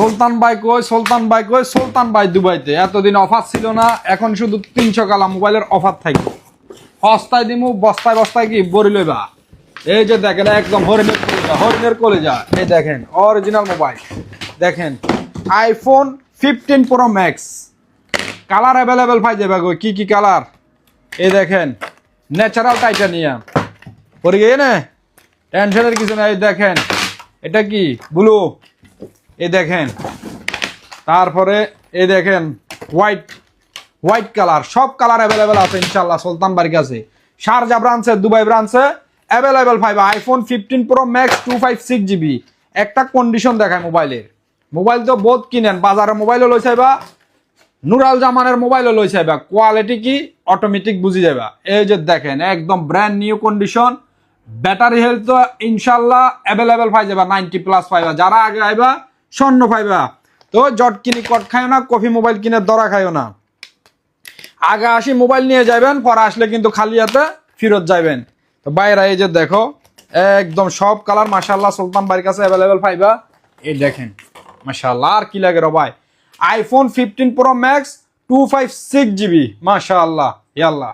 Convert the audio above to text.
সুলতান ভাই কই, সুলতান ভাই কই, সুলতান ভাই দুবাইতে। এতদিন অফার ছিল না, এখন শুধু 300 কালা মোবাইলের অফার থাকবে। সস্তায় দিমু, বস্তায় বস্তায় কি বড়ি লইবা। এই যে দেখেন একদম হরিণের কলেজা, হরিণের কলেজা। এই দেখেন অরিজিনাল মোবাইল। দেখেন iPhone 15 Pro Max, colour available পাই যাবে গো। কি কি কালার? এই দেখেন ন্যাচারাল টাইটানিয়াম পরে গিয়ে না, টেনশনের কিছু নাই। দেখেন এটা কি ব্লু, এই দেখেন। তারপরে এই দেখেন হোয়াইট, হোয়াইট কালার। সব কালার অ্যাভেলেবেল আছে ইনশাল্লাহ সুলতান বাড়ির কাছে। শারজা ব্রাঞ্চে, দুবাই ব্রাঞ্চে অ্যাভেলেবেল পাইবা। IPhone 15 Pro max 256GB। একটা কন্ডিশন দেখায় মোবাইলের। মোবাইল তো বহুত কিনেন, বাজারে মোবাইলও লই চাইবা, নুরাল জামানের মোবাইলও লই চাইবা, কোয়ালিটি কি অটোমেটিক বুঝি যাবা। এই যে দেখেন একদম brand new condition. Battery health তো ইনশাল্লাহ অ্যাভেলেবেল পাই যাবা, 90+ পাইবা। যারা আগে আইবা স্বর্ণ পাইবা। তো জট কিনি কট খাইও না, কফি মোবাইল কিনে দরা খাইও না। আগে আসি মোবাইল নিয়ে যাবেন, পরে আসলে কিন্তু খালি হাতে ফেরত যাবেন। তো বাইরে এই যে দেখো একদম সব কালার মাশাআল্লাহ সুলতান বাড়ির কাছে অ্যাভেলেবেল পাইবা। এই দেখেন মাশাআল্লাহ, আর কি লাগে রে ভাই। আইফোন 15 প্রো ম্যাক্স 256GB মাশাআল্লাহ। ইয়াল্লাহ।